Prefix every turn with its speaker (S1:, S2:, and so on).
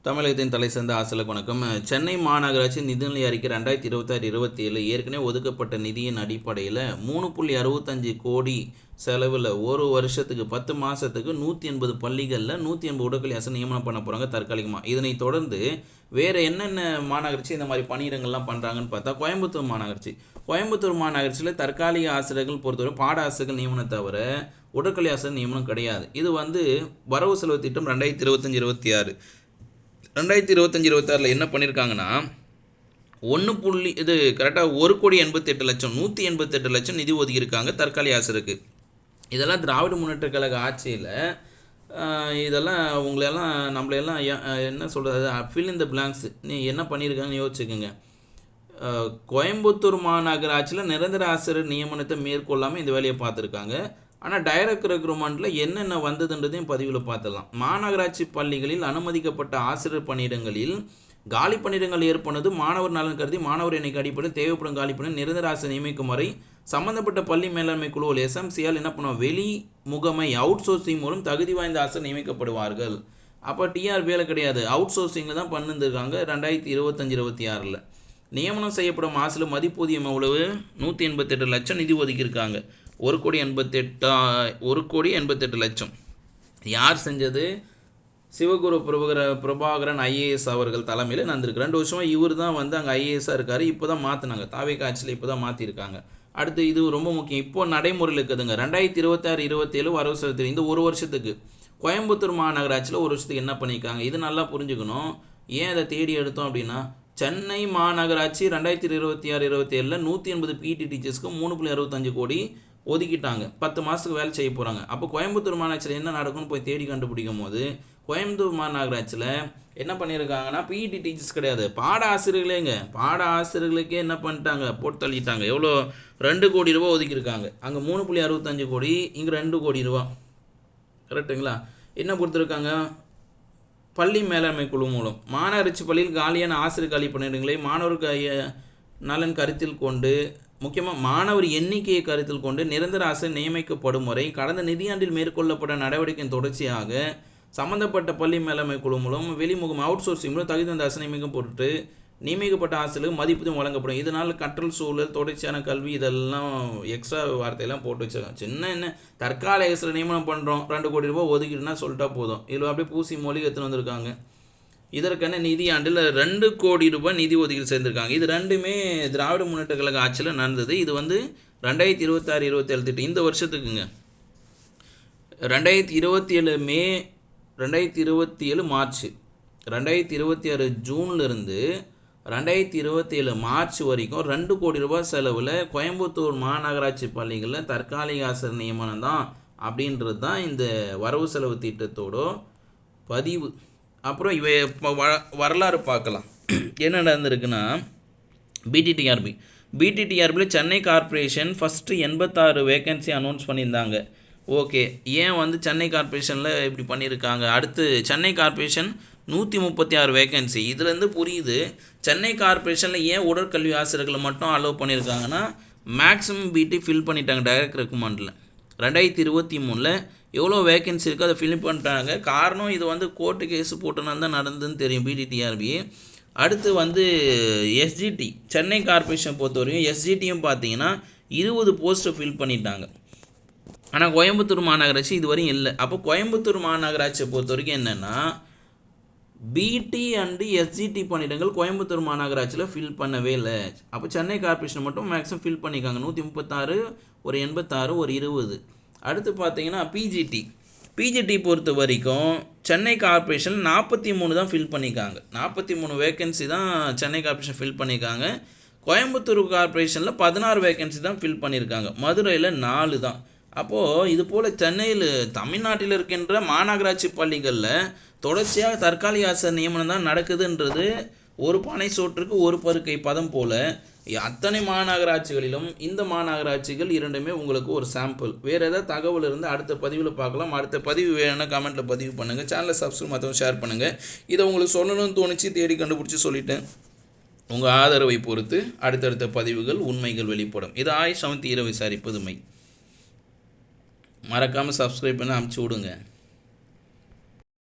S1: தமிழகத்தின் தலை சிறந்த ஆசிரியர்களுக்கு வணக்கம். சென்னை மாநகராட்சி நிதிநிலை அறிக்கை 2026-27 ஏற்கனவே ஒதுக்கப்பட்ட நிதியின் அடிப்படையில் 3.65 கோடி செலவில் ஒரு வருஷத்துக்கு 10 மாதத்துக்கு 180 பள்ளிகளில் 180 உடற்கல்வி ஆசிரியர் நியமனம் பண்ண போகிறாங்க தற்காலிகமாக. இதனை தொடர்ந்து வேறு என்னென்ன மாநகராட்சி இந்த மாதிரி பணியிடங்கள்லாம் பண்ணுறாங்கன்னு பார்த்தா கோயம்புத்தூர் மாநகராட்சியில் தற்காலிக ஆசிரியர்கள் பொறுத்தவரை பாட ஆசிரியர்கள் நியமனம் தவிர உடற்கல்வி ஆசிரியர் நியமனம் கிடையாது. இது வரவு செலவு திட்டம் 2025-26 2025-26 என்ன பண்ணியிருக்காங்கன்னா இது கரெக்டாக 1,88,00,000 188 லட்சம் நிதி ஒதுக்கியிருக்காங்க தற்காலிக ஆசிரியருக்கு. இதெல்லாம் திராவிட முன்னேற்ற கழக ஆட்சியில் இதெல்லாம் உங்களெல்லாம் நம்மளையெல்லாம் என்ன சொல்கிறது, ஃபில் இன் த பிளாங்க்ஸ் நீ என்ன பண்ணியிருக்காங்கன்னு யோசிச்சுக்கோங்க. கோயம்புத்தூர் மாநகராட்சியில் நிரந்தர ஆசிரியர் நியமனத்தை மேற்கொள்ளாமல் இந்த வேலையை பார்த்துருக்காங்க. ஆனால் டைரக்ட் ரெக்ரூட்மெண்ட்டில் என்னென்ன வந்ததுன்றதையும் பதிவில் பார்த்துடலாம். மாநகராட்சி பள்ளிகளில் அனுமதிக்கப்பட்ட ஆசிரியர் பணியிடங்களில் காலி பணியிடங்கள் ஏற்படுவது மாணவர் நலன் கருதி மாணவர் எண்ணிக்கை அடிப்படையில் தேவைப்படும் காலி பணி நிரந்தர ஆசிரியர் நியமிக்கும் வரை சம்மந்தப்பட்ட பள்ளி மேலாண்மை குழுவில் எஸ்எம்சியால் என்ன பண்ணுவோம், வெளி முகமை அவுட் சோர்சிங் மூலம் தகுதி வாய்ந்த ஆசிரியர் நியமிக்கப்படுவார்கள். அப்போ டிஆர் வேலை கிடையாது, அவுட் சோர்சிங்கில் தான் பண்ணிருந்துருக்காங்க. 2025-26 நியமனம் செய்யப்படும் ஆசிரியர் மதிப்பூதியம் எவ்வளவு, 188 லட்சம் நிதி ஒதுக்கியிருக்காங்க. 1,88 லட்சம் யார் செஞ்சது? சிவகுரு பிரபாகரன் ஐஏஎஸ் அவர்கள் தலைமையில் நடந்திருக்கு. 2 வருஷமாக இவர் தான் அங்கே ஐஏஎஸ்ஸாக இருக்கார். இப்போ தான் மாற்றினாங்க, தாவேக்கா ஆட்சியில் இப்போ தான் மாற்றிருக்காங்க. அடுத்து இது ரொம்ப முக்கியம், இப்போ நடைமுறையில் இருக்குதுங்க. 2026-27 வரவு செலுத்து இந்த ஒரு வருஷத்துக்கு கோயம்புத்தூர் மாநகராட்சியில் ஒரு வருஷத்துக்கு என்ன பண்ணியிருக்காங்க, இது நல்லா புரிஞ்சுக்கணும். ஏன் அதை தேடி எடுத்தோம் அப்படின்னா, சென்னை மாநகராட்சி 2026-27 180 பிடி டீச்சர்ஸ்க்கு 3.65 கோடி ஒதுக்கிட்டாங்க. 10 மாதத்துக்கு வேலை செய்ய போகிறாங்க. அப்போ கோயம்புத்தூர் மாநகராட்சியில் என்ன நடக்கும்னு போய் தேடி கண்டுபிடிக்கும் போது கோயம்புத்தூர் மாநகராட்சியில் என்ன பண்ணியிருக்காங்கன்னா பிஇடி டீச்சர்ஸ் கிடையாது, பாட ஆசிரியர்களுக்கே என்ன பண்ணிட்டாங்க, போட்டு தள்ளிட்டாங்க. எவ்வளோ, 2 கோடி ரூபா ஒதுக்கியிருக்காங்க. அங்கே 3.65 கோடி, இங்கே 2 கோடி ரூபா. கரெக்டுங்களா? என்ன கொடுத்துருக்காங்க, பள்ளி மேலாண்மை குழு மூலம் மாநகராட்சி பள்ளியில் காலியான ஆசிரியர் காலி பணியிடங்களை மாணவருக்கு நலன் கருத்தில் கொண்டு, முக்கியமாக மாணவர் எண்ணிக்கையை கருத்தில் கொண்டு நிரந்தர ஆசிரியர் நியமிக்கப்படும் வரை கடந்த நிதியாண்டில் மேற்கொள்ளப்பட்ட நடவடிக்கையின் தொடர்ச்சியாக சம்பந்தப்பட்ட பள்ளி மேலாண்மை குழு மூலம் வெளிமுகம் அவுட் சோர்சிங் மூலம் தகுதி வந்த ஆசிரியர் நியமிக்கும் பொருட்டு நியமிக்கப்பட்ட ஆசிரியருக்கு மதிப்பீடும் வழங்கப்படும். இதனால் கற்றல் சூழல், தொடர்ச்சியான கல்வி, இதெல்லாம் எக்ஸ்ட்ரா வார்த்தையெல்லாம் போட்டு வச்சிருக்காங்க. என்ன தற்காலிக ஆசிரியர் நியமனம் பண்ணுறோம், 2 கோடி ரூபா ஒதுக்கிட்டுனா சொல்லிட்டா போதும். இதில் அப்படியே பூசி மொழி எடுத்துன்னு வந்திருக்காங்க. இதற்கான நிதியாண்டில் 2 கோடி ரூபாய் நிதி ஒதுக்கீடு சேர்ந்திருக்காங்க. இது ரெண்டுமே திராவிட முன்னேற்ற கழக ஆட்சியில் நடந்தது. இது 2026-27 திட்டம் இந்த வருஷத்துக்குங்க. 2027 மே, 2027 மார்ச், 2026 ஜூன்லேருந்து 2027 மார்ச் வரைக்கும் 2 கோடி ரூபாய் செலவில் கோயம்புத்தூர் மாநகராட்சி பள்ளிகளில் தற்காலிக ஆசிரியர் நியமனம் தான் அப்படின்றது தான் இந்த வரவு செலவு திட்டத்தோட பதிவு. அப்புறம் வரலாறு பார்க்கலாம். என்ன நடந்திருக்குன்னா, பிடிடிஆர்பியில் Chennai corporation first 86 vacancy announce பண்ணியிருந்தாங்க. ஓகே, ஏன் சென்னை கார்ப்பரேஷனில் இப்படி பண்ணியிருக்காங்க? அடுத்து சென்னை கார்ப்பரேஷன் 136 வேக்கன்சி. இதுலேருந்து புரியுது சென்னை கார்ப்பரேஷனில் ஏன் உடற்கல்வி ஆசிரியர்களை மட்டும் அலோவ் பண்ணியிருக்காங்கன்னா, மேக்ஸிமம் பிடி ஃபில் பண்ணிட்டாங்க டைரக்ட் ரெக்கமெண்டில். 2023 எவ்வளோ வேக்கன்சி இருக்குது அதை ஃபில் பண்ணிட்டாங்க. காரணம் இது கோர்ட்டு கேஸு போட்டுனா தான் நடந்ததுன்னு தெரியும் பிடிடிஆர்பி. அடுத்து எஸ்ஜிடி சென்னை கார்ப்பரேஷன் பொறுத்த வரைக்கும் எஸ்ஜிடியும் பார்த்தீங்கன்னா 20 போஸ்ட்டை ஃபில் பண்ணிட்டாங்க. ஆனால் கோயம்புத்தூர் மாநகராட்சி இதுவரையும் இல்லை. அப்போ கோயம்புத்தூர் மாநகராட்சியை பொறுத்த வரைக்கும் என்னென்னா, பிடி அண்டு எஸ்ஜிடி பணியிடங்கள் கோயம்புத்தூர் மாநகராட்சியில் ஃபில் பண்ணவே இல்லை. அப்போ சென்னை கார்ப்பரேஷன் மட்டும் மேக்ஸிமம் ஃபில் பண்ணிக்காங்க. 136, ஒரு 86, ஒரு 20. அடுத்து பார்த்தீங்கன்னா பிஜிடி பொறுத்த வரைக்கும் சென்னை கார்ப்பரேஷன் 43 தான் ஃபில் பண்ணிக்காங்க. 43 வேக்கன்சி தான் சென்னை கார்ப்பரேஷன் ஃபில் பண்ணியிருக்காங்க. கோயம்புத்தூர் கார்ப்பரேஷனில் 16 வேக்கன்சி தான் ஃபில் பண்ணியிருக்காங்க. மதுரையில் 4 தான். அப்போது இது போல் சென்னையில் தமிழ்நாட்டில் இருக்கின்ற மாநகராட்சி பள்ளிகளில் தொடர்ச்சியாக தற்காலிக ஆசிரியர் நியமனம் தான் நடக்குதுன்றது ஒரு பானை சோற்றுக்கு ஒரு பருக்கை பதம் போல் அத்தனை மாநகராட்சிகளிலும் இந்த மாநகராட்சிகள் இரண்டுமே உங்களுக்கு ஒரு சாம்பிள். வேறு ஏதாவது தகவல் இருந்து அடுத்த பதிவில் பார்க்கலாம். அடுத்த பதிவு வேணும்னா கமெண்ட்டில் பதிவு பண்ணுங்கள். சேனலை சப்ஸ்கிரைப் மற்றவங்க ஷேர் பண்ணுங்கள். இதை உங்களுக்கு சொல்லணும்னு தோணிச்சு தேடி கண்டுபிடிச்சி சொல்லிட்டேன். உங்கள் ஆதரவை பொறுத்து அடுத்தடுத்த பதிவுகள் உண்மைகள் வெளிப்படும். இது ஆய் சமத்தி இரவு விசாரிப்பது மை. மறக்காமல் சப்ஸ்கிரைப் பண்ணி அமுச்சு விடுங்க.